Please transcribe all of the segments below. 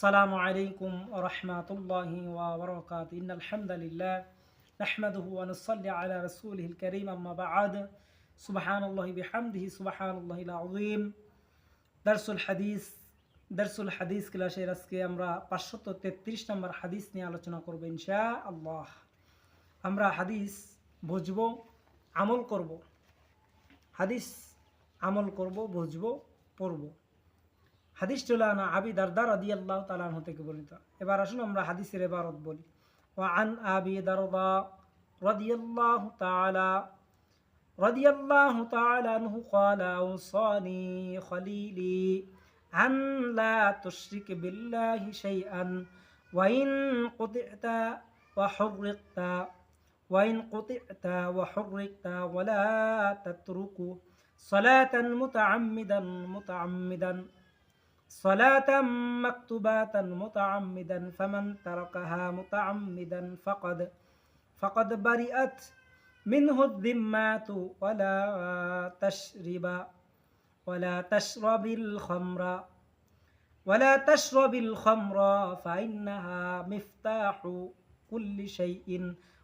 আসসালামু আলাইকুম ওয়া রাহমাতুল্লাহি ওয়া বারাকাতুহু ইন্নাল হামদালিল্লাহ নাহমাদুহু ওয়া নুসাল্লি আলা রাসূলিহিল কারীম আম্মা বা'দ সুবহানাল্লাহি বিহামদিহি সুবহানাল্লাহিল আযীম দারসুল হাদিস ক্লাসের আজকে আমরা 533 নম্বর হাদিস নিয়ে আলোচনা করব ইনশাআল্লাহ। আমরা হাদিস বুঝবো, আমল করব। হাদিস আমল করব, বুঝবো, পড়ব। হাদিস চলে আনা আবি দারদা রাদিয়াল্লাহু তাআলা আনহু থেকে বর্ণিত। এবার আসুন আমরা হাদিসের ইবারত বলি। ওয়া আন আবি দারদা রাদিয়াল্লাহু তাআলা আনহু ক্বালা আওসানি খলিলি আন লা তুশরিক বিল্লাহি শাইআন ওয়া ইন কুতি'তা ওয়া হুররিকতা ওয়া লা তাতরুকু সালাতান মুতাআম্মিদান صلاة مكتوبة متعمدا فمن تركها متعمدا فقد برئت منه الذمات ولا تشرب الخمر فإنها مفتاح كل شيء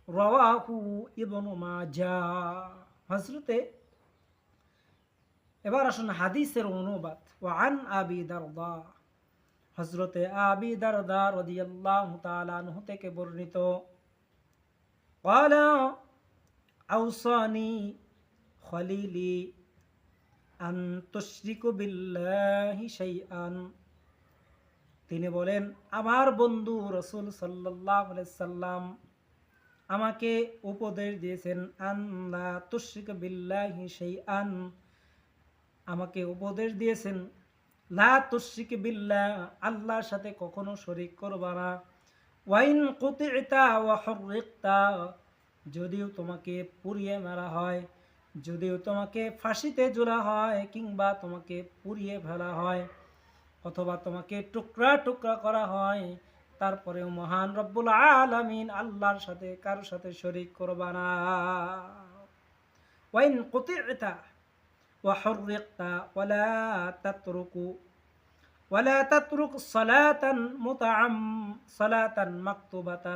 رواه ابن ماجه। হযরতে এবার আসুন হাদিসের অনুবাদ। ওয়ান আবি দারদা, হযরতে আবি দারদা রাদিয়াল্লাহু তাআলা আনহু থেকে বর্ণিত। ক্বালা আওসানি খলিলি আন তুশরিকু বিল্লাহি শাইআন, তিনি বলেন আমার বন্ধু রাসূল সাল্লাল্লাহু আলাইহি সাল্লাম আমাকে উপদেশ দিয়েছেন আন লা তুশরিকু বিল্লাহি শাইআন, আমাকে উপদেশ দিয়েছেন লা তুশরিক বিল্লাহ, আল্লাহর সাথে কখনো শরীক করবা না। ওয়াইন কুতি'তা ওয়া হুররিকতা, যদিও তোমাকে পুড়িয়ে মারা হয়, যদিও তোমাকে ফাঁসিতে ঝোলা হয়, কিংবা তোমাকে পুড়িয়ে ফেলা হয়, অথবা তোমাকে টুকরা টুকরা করা হয়, তারপরেও মহান রব্বুল আলামিন আল্লাহর সাথে কারোর সাথে শরীক করবা না। ওয়াইন কুতি'তা وحرقت ولا تترك صلاة مكتوبة,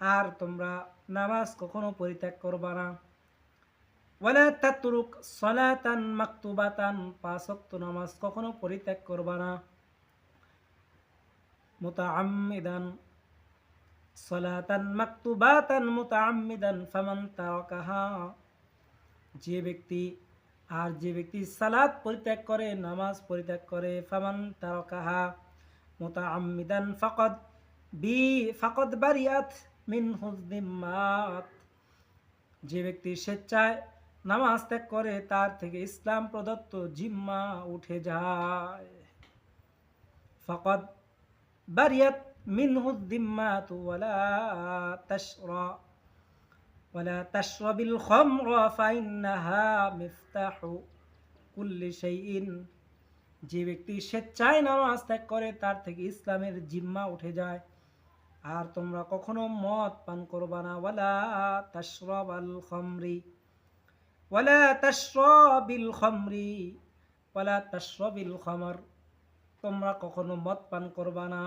আর তোমরা নামাজ কখনো পরিত্যাগ করবা না। ওয়ালা তাতরুক সালাতান মাকতুবাতান, পাঁচ ওয়াক্ত নামাজ কখনো পরিত্যাগ করবা না। মুতাআম্মিদান সালাতান মাকতুবাতান মুতাআম্মিদান ফামান তারাকাহা, যে ব্যক্তি সালাত পরিত্যাগ করে, নামাজ পরিত্যাগ করে, ফামান তারাকাহা মুতাআম্মিদান ফাকাদ বারিয়াত মিনহু যিম্মাত, যে ব্যক্তি স্বেচ্ছায় নামাজ ত্যাগ করে তার থেকে ইসলাম প্রদত্ত জিম্মা উঠে যায়। ফাকাদ বারিয়াত মিনহু যিম্মাত ওয়ালা তাশরাবিল খামরা ফাইন্নাহা মিফতাহু কুল্লি শাইইন, যে ব্যক্তি স্বেচ্ছায় নামাজ ত্যাগ করে তার থেকে ইসলামের জিম্মা উঠে যায়। আর তোমরা কখনো মদ পান করবা না। ওয়ালা তাশরাবিল খামর, তোমরা কখনো মদ পান করবা না।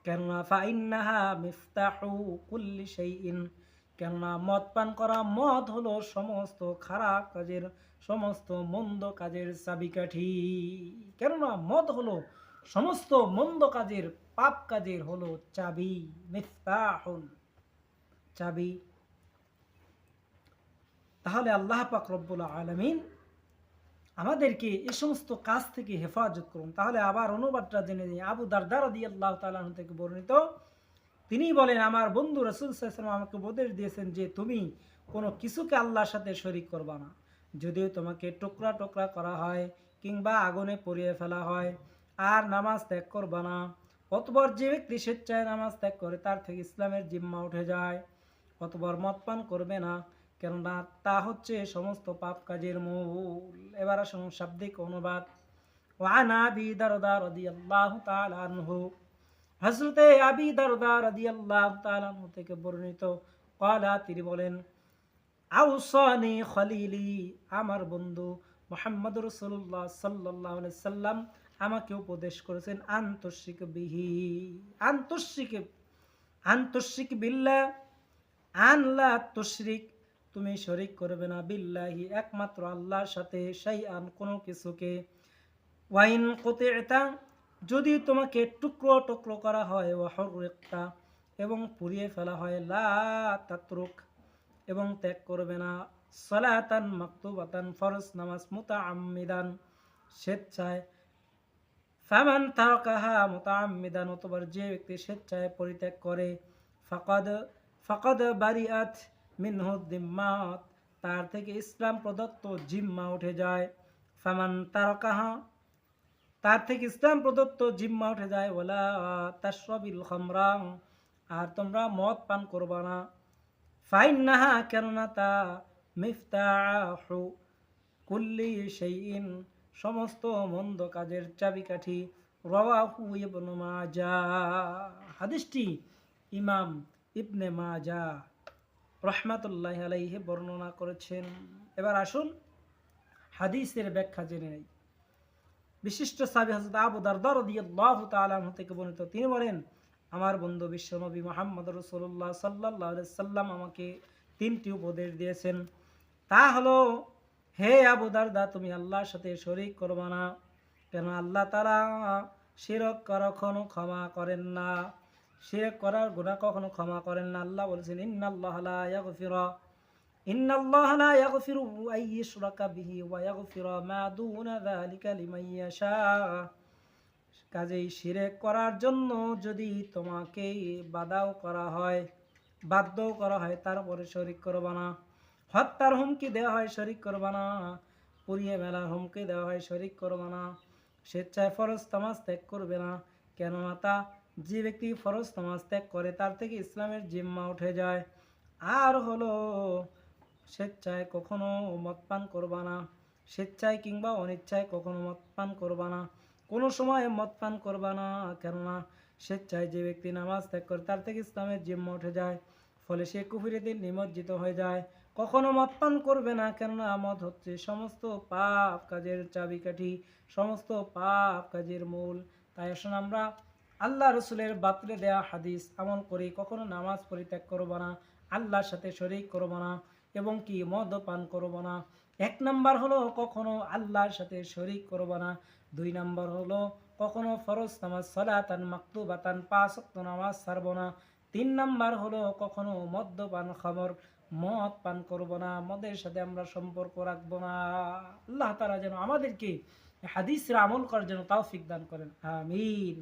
কেননা ফাইন্নাহা মিফতাহু কুল্লি শাইইন, কেননা মদ পান করা, মদ হলো সমস্ত খারাপ কাজের, সমস্ত মন্দ কাজের চাবিকাঠি। কেননা মদ হলো সমস্ত মন্দ কাজের, পাপ কাজের হলো চাবি, মিফতাহুন, চাবি। তাহলে আল্লাহ পাক রব্বুল আলামিন আমাদেরকে এই সমস্ত কাজ থেকে হেফাজত করুন। তাহলে আবার অনুবাদটা জেনে নিই। আবু দারদা রাদিয়াল্লাহু তাআলা আনহু থেকে বর্ণিত, তিনি বলেন আমার বন্ধু রাসূল সাল্লাল্লাহু আলাইহি ওয়াসাল্লাম আমাকে উপদেশ দিয়েছেন যে তুমি কোনো কিছুকে আল্লাহর সাথে শরীক করবা না। যদিও তোমাকে টুকরা টুকরা করা হয় কিংবা আগুনে পুড়িয়ে ফেলা হয়, আর নামাজ ত্যাগ করবা না। অতঃপর যে ব্যক্তি স্বেচ্ছায় নামাজ ত্যাগ করে তার থেকে ইসলামের জিম্মা উঠে যায়। অতঃপর মদ পান করবে না, কেননা তা হচ্ছে সমস্ত পাপ কাজের মূল। এবার আসুন শাব্দিক অনুবাদ। ওয়ান আবি দারদা রাদিয়াল্লাহু তাআলা আনহু, হযরতে আবি দারদা রাদিয়াল্লাহু তাআলা আনহু থেকে বর্ণিত, ক্বালা, তিনি বলেন আওসানি খলিলি, আমার বন্ধু মুহাম্মদ রাসূলুল্লাহ সাল্লাল্লাহু আলাইহি সাল্লাম আমাকে উপদেশ করেছেন আন্তঃশিক বিহি, আন্তঃশিক বিল্লাহ, আনলা তুশরিক, তুমি শরিক করবে না, বিল্লাহি একমাত্র আল্লাহর সাথে, শাইআন কোনো কিছুকে, ওয়াইন কুতি'তা, যদি তোমাকে টুকরো টুকরো করা হয়, ওয়া হুররিকতা, এবং পুড়িয়ে ফেলা হয়, লা তাতরুক, এবং ত্যাগ করবে না, সালাতান মাকতুবাতান, ফরজ নামাজ, মুতাআম্মিদান, স্বেচ্ছায়, ফামান তারাকাহা মুতাআম্মিদান, অতঃপর যে ব্যক্তি স্বেচ্ছায় পরিত্যাগ করে, ফাকাদ ফাকাদ বারিআত মিনহু যিম্মাত, তার থেকে ইসলাম প্রদত্ত জিম্মা উঠে যায়, ফামান তারাকাহা, তার থেকে ইসলাম প্রদত্ত জিম্মা উঠে যায়, ওয়ালা তাশরাবিল খামরা, আর তোমরা মদ পান করবা না, ফাইন্নাহা, কেননা তা, মিফতাহু কুল্লি শাইইন, সমস্ত মন্দ কাজের চাবিকাঠি, রাওয়াহু ইবনে মাজাহ, হাদিসটি ইমাম ইবনে মাজাহ রাহমাতুল্লাহি আলাইহি বর্ণনা করেছেন। এবার আসুন হাদিসের ব্যাখ্যা জেনে নেই। বিশিষ্ট সাহাবী হযরত আবু দারদা রাদিয়াল্লাহু তাআলা আনহু থেকে বর্ণিত, তিনি বলেন, আমার বন্ধু বিশ্বনবী মুহাম্মদ রাসূলুল্লাহ সাল্লাল্লাহু আলাইহি সাল্লাম আমাকে তিনটি উপদেশ দিয়েছেন। তা হলো, হে আবু দারদা, তুমি আল্লাহর সাথে শরীক করবে না, কেন আল্লাহ তাআলা শিরক করা কখনো ক্ষমা করেন না, শিরক করার গুনাহ কখনো ক্ষমা করেন না। আল্লাহ বলেছেন, ইন্নাল্লাহা লা ইয়াগফিরু আন ইউশরাকা বিহি ওয়া ইয়াগফিরু মা দুনা যালিকা লিমান ইয়াশা, কাজেই শিরক করার জন্য যদি তোমাকে বাধ্য করা হয়, তারপরে শরীক করবা না, হত্যার হুমকি দেওয়া হয়, শরীক করবা না, পুড়িয়ে মেলার হুমকি দেওয়া হয়, শরীক করবা না, স্বেচ্ছায় ফরজ নামাজ ত্যাগ করবে না, কেননা তা, যে ব্যক্তি ফরজ নামাজ ত্যাগ করে তার থেকে ইসলামের জিম্মা উঠে যায়। আর হলো, স্বেচ্ছায় কখনো মদ পান করবা না, স্বেচ্ছায় কিংবা অনিচ্ছায় কখনো মদ পান করবা না, কোনো সময় মদ পান করবা না, কেননা স্বেচ্ছায় যে ব্যক্তি নামাজ ত্যাগ করে তার থেকে ইসলামের জিম্মা উঠে যায়, ফলে সে কুফরিতে নিমজ্জিত হয়ে যায়। কখনো মদ পান করবে না, কেননা মদ হচ্ছে সমস্ত পাপ কাজের চাবিকাঠি, সমস্ত পাপ কাজের মূল। তাই আসুন আমরা আল্লাহ রসুলের বাতলে দেয়া হাদিস আমল করি, কখনো নামাজ পরিত্যাগ করবো না, আল্লাহর সাথে শরীক করবো না, এবং কি মদ পান করবো না। 1 নাম্বার হলো কখনো আল্লাহর সাথে শরীক করবো না। 2 নাম্বার হলো কখনো ফরজ নামাজ সালাতান মাকতুবাতান 5 ওয়াক্ত নামাজ ছাড়বো না। 3 নাম্বার হলো কখনো মদ্যপান মদ পান করবো না, মদের সাথে আমরা সম্পর্ক রাখবো না। আল্লাহ তাআলা যেন আমাদেরকে হাদিসের আমল করার জন্য তৌফিক দান করেন, আমিন।